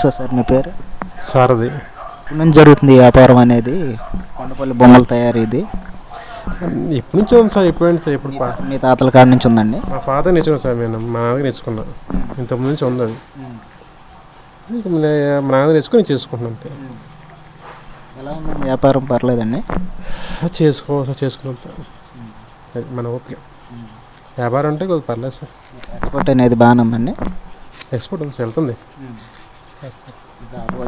నమస్తే సార్, మీ పేరు? సారథి. ఇప్పుడు నుంచి జరుగుతుంది ఈ వ్యాపారం అనేది, కొండపల్లి బొమ్మల తయారీ ఇది? ఎప్పటి నుంచి ఉంది సార్? ఎప్పుడైనా సార్? ఎప్పుడు మీ తాతల కాడి నుంచి ఉందండి? మా ఫాదర్ నేర్చుకున్నాను సార్, నేను మా నాన్నగా నేర్చుకున్నా. ఇంతకుముందు నుంచి ఉంది అది. మా నాన్న నేర్చుకుని చేసుకుంటున్నాను అంతే. ఎలా ఉంది వ్యాపారం? పర్లేదండి, చేసుకున్నాం సార్. మన ఓకే వ్యాపారం అంటే కొద్దిగా పర్లేదు సార్. ఎక్స్పోర్ట్ అనేది బాగానే ఉందండి? ఎక్స్పోర్ట్ ఉంది సార్, వెళ్తుంది.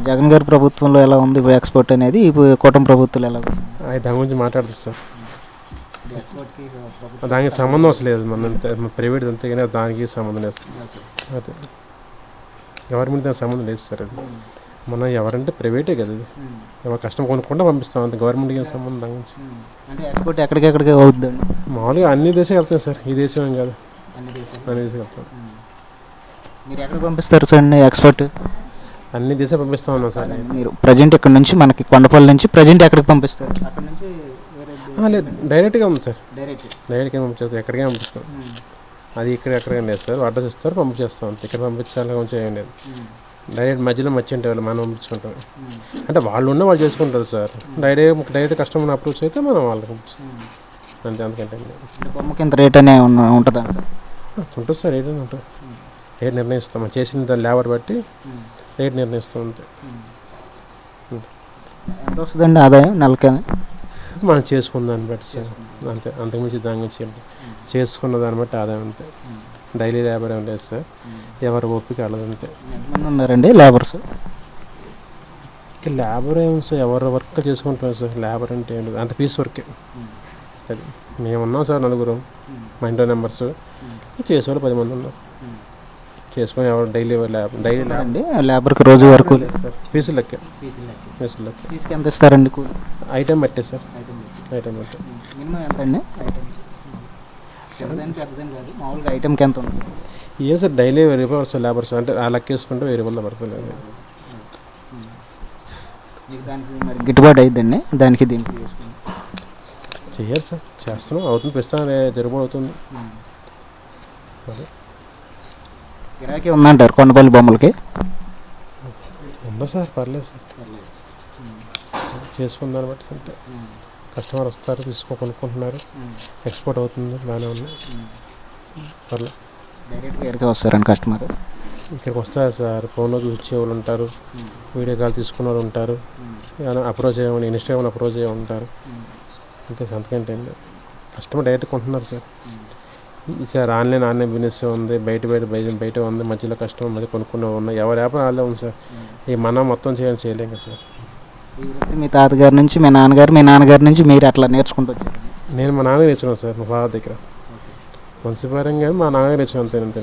జగన్ గారి ప్రభుత్వంలో ఎలా ఉంది ఇప్పుడు ఎక్స్పోర్ట్ అనేది, ఇప్పుడు కూటమి ప్రభుత్వంలో ఎలా ఉంది? దాని గురించి మాట్లాడుతుంది సార్. దానికి సంబంధం అసలు లేదు, మన ప్రైవేట్ అంతే, కానీ దానికి సంబంధం లేదు. అదే గవర్నమెంట్ దానికి సంబంధం లేదు సార్. అది మన ఎవరంటే ప్రైవేటే కదా, అది ఎవరు కష్టం కొనుక్కుంటే పంపిస్తాం అంతే. గవర్నమెంట్కి సంబంధం దాని గురించి. అంటే ఎక్స్పోర్ట్ ఎక్కడికెక్కడికి అవుతుందండి? మామూలుగా అన్ని దేశాలు వెళ్తాయి సార్, ఈ దేశం ఏం కాదు, అన్ని దేశాలు వెళ్తాం. మీరు ఎక్కడ పంపిస్తారు సార్ ఎక్స్పోర్ట్? అన్ని దేశాలు పంపిస్తా ఉన్నాం సార్. మీరు ప్రజెంట్ ఇక్కడ నుంచి మనకి కొండపల్లి నుంచి ప్రజెంట్ ఎక్కడికి పంపిస్తారు? అక్కడ నుంచి లేదు, డైరెక్ట్గా ఉంది సార్. డైరెక్ట్గా పంపిస్తాం, ఎక్కడికే పంపిస్తాం. అది ఎక్కడికైనా లేదు సార్, అడ్రస్ ఇస్తారు, పంపించేస్తాం అంతే. ఇక్కడ పంపించాలి కొంచెం ఏం లేదు. డైరెక్ట్ మధ్యలో మర్చెంట్ వాళ్ళు మనం పంపించుకుంటాం. అంటే వాళ్ళు చేసుకుంటారు సార్. డైరెక్ట్ కస్టమర్ అప్రోచ్ అయితే మనం వాళ్ళకి పంపిస్తాం అంతే. అందుకంటే బొమ్మకి ఇంత రేట్ అనే ఉంటుందా సార్? ఉంటుంది సార్, రేట్ అని ఉంటుంది. రేట్ నిర్ణయిస్తాం, మనం చేసిన దాని లేబర్ బట్టి రేట్ నిర్ణయిస్తాం అంతే. ఎంత వస్తుందండి ఆదాయం నెలకి? మనం చేసుకున్న దాన్ని బట్టి సార్ అంతే, అంతకుమించి దాని గురించి చేసుకున్న దాన్ని బట్టి ఆదాయం అంతే. డైలీ లేబర్ ఏం లేదు సార్, ఎవరు ఓపిక వెళ్ళదు అంతే. ఎంతమంది ఉన్నారండి లేబర్స్? లేబర్ ఏమి సార్, ఎవరు వర్క్ చేసుకుంటున్నారు సార్. లేబర్ అంటే ఏంటి, అంత పీస్ వర్కే అది. మేము ఉన్నాం సార్ నలుగురు, మా ఇంట్లో నెంబర్స్. చేసేవాళ్ళు 10 మంది ఉన్నారు. చేసుకొని ఎవరు డైలీ అండి లేబర్కి రోజు వరకు సార్ పీసులు లెక్క. ఫీజుకి ఎంత ఇస్తారండి? ఐటెం బట్టే సార్, ఐటెం బట్టే. మినిమం ఎంత అండి ఐటెం? కాదు, మామూలుగా ఐటెంకి ఎంత ఉంటుంది? ఏ సార్ డైలీ 1000 రూపాయలు వస్తారు లేబర్స్, అంటే ఆ లెక్క వేసుకుంటే 1000 రూపాయలు పడుతుంది. దానికి మరి గిట్టుబాటు అయిద్దండి దానికి దీనికి? చెయ్యాలి సార్, చేస్తున్నాం, అవుతుంది, ప్రస్తుతం జరుగుబాటు అవుతుంది. గిరాకీ ఉందంటారు కొండపల్లి బొమ్మలకి? ఉందా సార్, పర్లేదు సార్, చేసుకుందాన్ని బట్టి అంతే. కస్టమర్ వస్తారు, కొనుక్కుంటున్నారు, ఎక్స్పోర్ట్ అవుతుంది, బాగానే ఉన్నాయి, పర్లేదు. డైరెక్ట్గా ఎక్కడికి వస్తారండి కస్టమర్? ఇక్కడికి వస్తారు సార్, ఫోన్లో చూసే వాళ్ళు ఉంటారు, వీడియో కాల్ తీసుకునే వాళ్ళు ఉంటారు, అప్రోచ్ అయ్యేవాళ్ళు ఇన్స్టాగ్రామ్ అప్రోచ్ అయ్యే ఉంటారు అంతే. అంతకంటే కస్టమర్ డైరెక్ట్ కొంటున్నారు సార్. సార్ ఆన్లైన్ బిజినెస్ ఉంది, బయట ఉంది, మధ్యలో కస్టమర్ మధ్య కొనుక్కునే ఉన్నాయి. ఎవరి వ్యాపారం వాళ్ళే ఉంది సార్. ఈ మనం మొత్తం చేయలేం కదా సార్. మీ తాతగారి నుంచి మీ నాన్నగారి నుంచి మీరు అట్లా నేర్చుకుంటూ వచ్చారు? నేను మా నాన్న నేర్చుకున్నాను సార్, మా ఫాదర్ దగ్గర. వంశపారంగా మా నాన్నగారు నేర్చుకున్నాను అంతే.